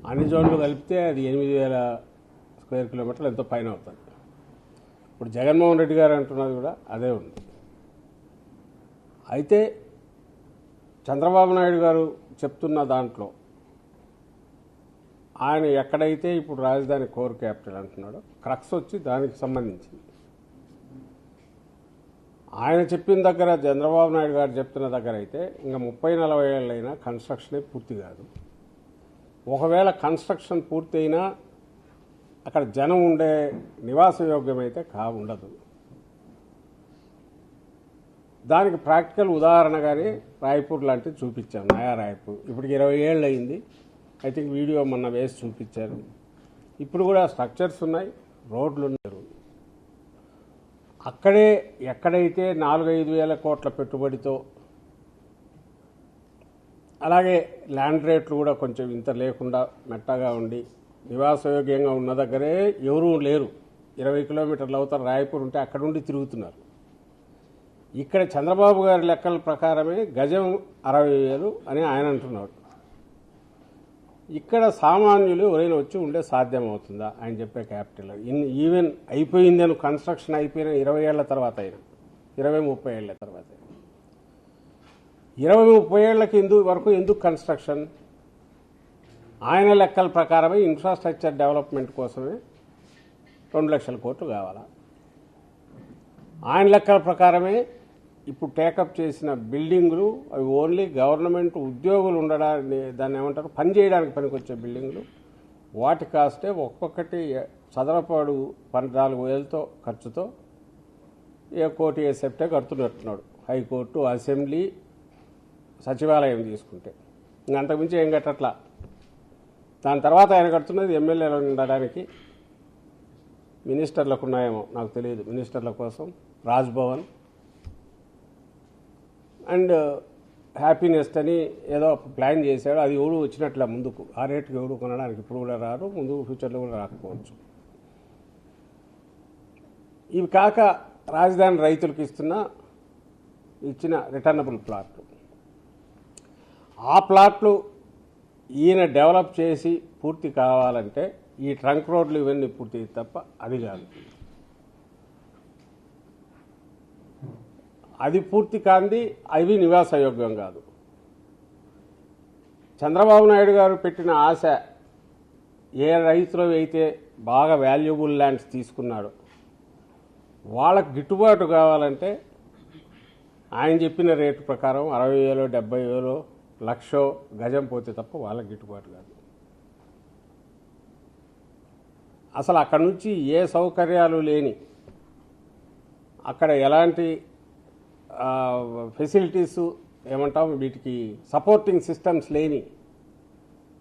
అన్ని జోన్లు కలిపితే అది 8,000 స్క్వేర్ కిలోమీటర్లు ఎంతో పైన అవుతుంది. ఇప్పుడు జగన్మోహన్ రెడ్డి గారు అంటున్నది కూడా అదే ఉంది. అయితే చంద్రబాబు నాయుడు గారు చెప్తున్న దాంట్లో ఆయన ఎక్కడైతే ఇప్పుడు రాజధాని కోర్ క్యాపిటల్ అంటున్నాడో క్రక్స్ వచ్చి దానికి సంబంధించింది. ఆయన చెప్పిన దగ్గర, చంద్రబాబు నాయుడు గారు చెప్తున్న దగ్గర అయితే ఇంకా 30-40 ఏళ్ళైనా కన్స్ట్రక్షనే పూర్తి కాదు. ఒకవేళ కన్స్ట్రక్షన్ పూర్తయినా అక్కడ జనం ఉండే నివాస యోగ్యమైతే ఉండదు. దానికి ప్రాక్టికల్ ఉదాహరణగానే రాయపూర్ లాంటివి చూపించాం. నయా రాయపూర్ ఇప్పటికి 20 ఏళ్ళు అయింది. ఐ థింక్ వీడియో మొన్న వేసి చూపించారు. ఇప్పుడు కూడా స్ట్రక్చర్స్ ఉన్నాయి, రోడ్లు ఉన్నారు. అక్కడే ఎక్కడైతే 4-5 వేల కోట్ల పెట్టుబడితో, అలాగే ల్యాండ్ రేట్లు కూడా కొంచెం ఇంత లేకుండా మెట్టగా ఉండి నివాసయోగ్యంగా ఉన్న దగ్గరే ఎవరూ లేరు. 20 కిలోమీటర్లు అవుతారు రాయపూర్ ఉంటే అక్కడ ఉండి తిరుగుతున్నారు. ఇక్కడ చంద్రబాబు గారి లెక్కల ప్రకారమే గజం 60,000 అని ఆయన అంటున్నాడు. ఇక్కడ సామాన్యులు ఎవరైనా వచ్చి ఉండే సాధ్యం అవుతుందా ఆయన చెప్పే క్యాపిటల్? ఈవెన్ అయిపోయిందని కన్స్ట్రక్షన్ అయిపోయిన 20 ఏళ్ల తర్వాత అయినా, 20-30 ఏళ్ల తర్వాత 20-30 ఏళ్లకి ఎందుకు కన్స్ట్రక్షన్? ఆయన లెక్కల ప్రకారమే ఇన్ఫ్రాస్ట్రక్చర్ డెవలప్మెంట్ కోసమే 2 లక్షల కోట్లు కావాలా? ఆయన లెక్కల ప్రకారమే ఇప్పుడు టేకప్ చేసిన బిల్డింగులు అవి ఓన్లీ గవర్నమెంట్ ఉద్యోగులు ఉండడానికి, దాన్ని ఏమంటారు, పని చేయడానికి పనికొచ్చే బిల్డింగులు. వాటి కాస్టే ఒక్కొక్కటి చదరపాడు 14,000తో ఖర్చుతో కోటి సెప్టే కడుతున్నట్టున్నాడు. హైకోర్టు, అసెంబ్లీ, సచివాలయం తీసుకుంటే ఇంక అంతకుమించి ఏం కట్టట్లా. దాని తర్వాత ఆయన కడుతున్నది ఎమ్మెల్యేలు ఉండడానికి, మినిస్టర్లకు ఉన్నాయేమో నాకు తెలియదు, మినిస్టర్ల కోసం రాజ్భవన్ అండ్ హ్యాపీనెస్ట్ అని ఏదో ప్లాన్ చేశాడు. అది ఎవడు వచ్చినట్లే ముందుకు, ఆ రేటుకి ఎవడు కొనడానికి ఇప్పుడు కూడా రారు, ముందు ఫ్యూచర్లో కూడా రాకపోవచ్చు. ఇవి కాక రాజధాని రైతులకు ఇచ్చిన రిటర్నబుల్ ప్లాట్లు, ఆ ప్లాట్లు ఈయన డెవలప్ చేసి పూర్తి కావాలంటే ఈ ట్రంక్ రోడ్లు ఇవన్నీ పూర్తి తప్ప అది కాదు. అది పూర్తి కాంది, అవి నివాసయోగ్యం కాదు. చంద్రబాబు నాయుడు గారు పెట్టిన ఆశ, ఏ రైతులు అయితే బాగా వాల్యుబుల్ ల్యాండ్స్ తీసుకున్నాడో వాళ్ళకు గిట్టుబాటు కావాలంటే ఆయన చెప్పిన రేటు ప్రకారం 60,000, 70,000, 1,00,000 గజం పోతే తప్ప వాళ్ళకి గిట్టుబాటు కాదు. అసలు అక్కడి నుంచి ఏ సౌకర్యాలు లేని, అక్కడ ఎలాంటి ఫెసిలిటీస్ ఏమంటాం వీటికి సపోర్టింగ్ సిస్టమ్స్ లేని,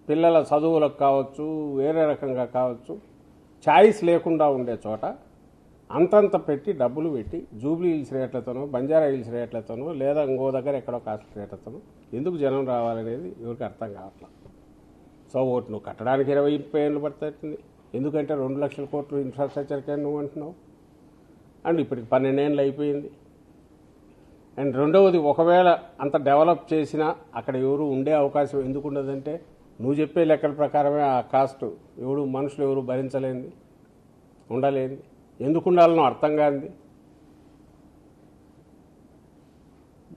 పిల్లల చదువులకు కావచ్చు, వేరే రకంగా కావచ్చు, ఛాయిస్ లేకుండా ఉండే చోట అంతంత పెట్టి డబ్బులు పెట్టి జూబ్లీ హిల్స్ రేట్లతోనో, బంజారా హిల్స్ రేట్లతోనో, లేదా ఇంకో దగ్గర ఎక్కడో కాస్ట్ రేట్లతోనో ఎందుకు జనం రావాలనేది ఎవరికి అర్థం కావట్లా. సో ఓటు నువ్వు కట్టడానికి 20-30 ఏళ్ళు పడుతుంది. ఎందుకంటే 2 లక్షల కోట్లు ఇన్ఫ్రాస్ట్రక్చర్కే నువ్వు అంటున్నావు. అండ్ ఇప్పటికి 12 ఏళ్ళు అయిపోయింది. అండ్ రెండవది, ఒకవేళ అంత డెవలప్ చేసినా అక్కడ ఎవరు ఉండే అవకాశం ఎందుకు ఉండదంటే నువ్వు చెప్పే లెక్కల ప్రకారమే ఆ కాస్ట్ మనుషులు ఎవరు భరించలేంది, ఉండలేంది. ఎందుకు ఉండాలనో అర్థం కాంది.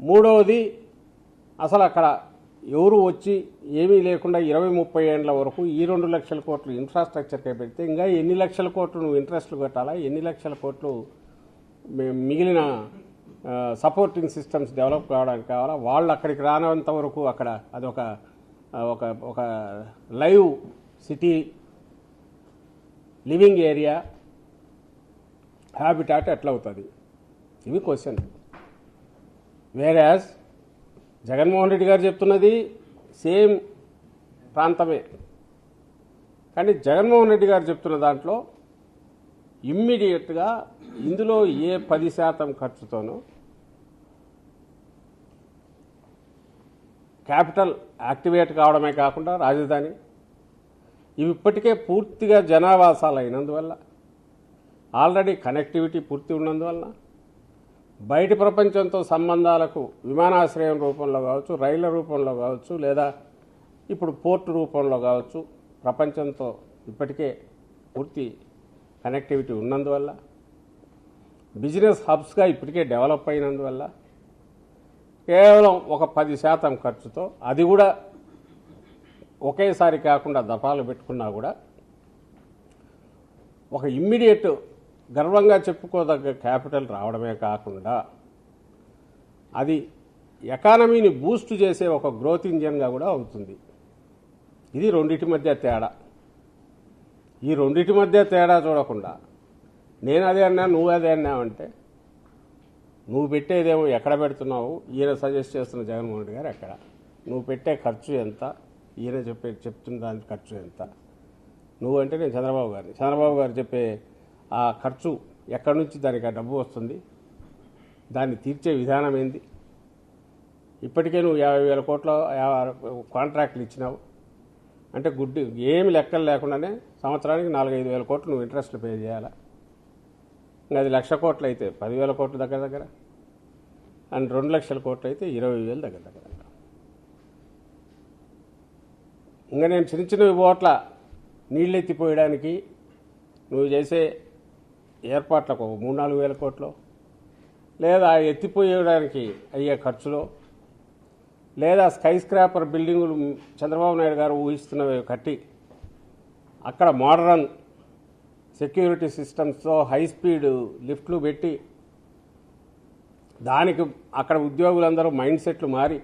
మూడవది, అసలు అక్కడ ఎవరు వచ్చి ఏమీ లేకుండా 20-30 ఏళ్ల వరకు ఈ 2 లక్షల కోట్లు ఇన్ఫ్రాస్ట్రక్చర్కే పెడితే ఇంకా ఎన్ని లక్షల కోట్లు నువ్వు ఇంట్రెస్ట్లు కట్టాలా, ఎన్ని లక్షల కోట్లు మిగిలిన సపోర్టింగ్ సిస్టమ్స్ డెవలప్ కావడానికి కావాలా? వాళ్ళు అక్కడికి రానంత వరకు అక్కడ అదొక ఒక live city, living area, habitat ఎట్లా అవుతుంది? ఇవి క్వశ్చన్. వేరేస్ జగన్మోహన్ రెడ్డి గారు చెప్తున్నది సేమ్ ప్రాంతమే, కానీ జగన్మోహన్ రెడ్డి గారు చెప్తున్న దాంట్లో ఇమ్మీడియట్గా ఇందులో ఏ 10% ఖర్చుతోనో క్యాపిటల్ యాక్టివేట్ కావడమే కాకుండా రాజధాని ఇవి ఇప్పటికే పూర్తిగా జనావాసాలు అయినందువల్ల, ఆల్రెడీ కనెక్టివిటీ పూర్తి ఉన్నందువల్ల, బయటి ప్రపంచంతో సంబంధాలకు విమానాశ్రయం రూపంలో కావచ్చు, రైళ్ల రూపంలో కావచ్చు, లేదా ఇప్పుడు పోర్టు రూపంలో కావచ్చు, ప్రపంచంతో ఇప్పటికే పూర్తి కనెక్టివిటీ ఉన్నందువల్ల, బిజినెస్ హబ్స్గా ఇప్పటికే డెవలప్ అయినందువల్ల కేవలం ఒక 10% ఖర్చుతో, అది కూడా ఒకేసారి కాకుండా దఫాలు పెట్టుకున్నా కూడా ఒక ఇమ్మీడియట్ గర్వంగా చెప్పుకోదగ్గ క్యాపిటల్ రావడమే కాకుండా అది ఎకానమీని బూస్ట్ చేసే ఒక గ్రోత్ ఇంజన్గా కూడా అవుతుంది. ఇది రెండిటి మధ్య తేడా. ఈ రెండిటి మధ్య తేడా చూడకుండా నేను అదే అన్నా నువ్వు అదే అన్నావంటే, నువ్వు పెట్టేదేమో ఎక్కడ పెడుతున్నావు, ఈయన సజెస్ట్ చేస్తున్న జగన్మోహన్ రెడ్డి గారు ఎక్కడ, నువ్వు పెట్టే ఖర్చు ఎంత, ఈయన చెప్తున్న దాని ఖర్చు ఎంత, నువ్వంటే నేను చంద్రబాబు గారు చెప్పే ఆ ఖర్చు ఎక్కడి నుంచి దానికి ఆ డబ్బు వస్తుంది, దాన్ని తీర్చే విధానం ఏంది. ఇప్పటికే నువ్వు 50,000 కోట్ల కాంట్రాక్ట్లు ఇచ్చినావు అంటే గుడ్డి ఏమి లెక్కలు లేకుండానే సంవత్సరానికి 4-5 వేల కోట్లు నువ్వు ఇంట్రెస్ట్లు పే చేయాలా. ఇంకా అది 1,00,000 కోట్లు అయితే 10,000 కోట్లు దగ్గర అండ్ 2,00,000 కోట్లు అయితే 20,000 దగ్గర. ఇంకా నేను చిన్న ఓట్ల నీళ్ళు ఎత్తిపోయడానికి నువ్వు చేసే ఏర్పాట్లకు 3-4 వేల కోట్లు, లేదా ఎత్తిపోయడానికి అయ్యే ఖర్చులో, లేదా స్కై స్క్రాపర్ బిల్డింగులు చంద్రబాబు నాయుడు గారు ఊహిస్తున్నవి కట్టి అక్కడ మోడరన్ సెక్యూరిటీ సిస్టమ్స్తో హై స్పీడ్ లిఫ్ట్లు పెట్టి దానికి అక్కడ ఉద్యోగులందరూ మైండ్ సెట్లు మారి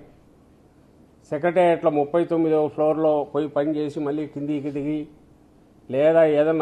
సెక్రటేరియట్లో 39వ ఫ్లోర్లో పోయి పని చేసి మళ్ళీ కిందికి దిగి, లేదా ఏదన్నా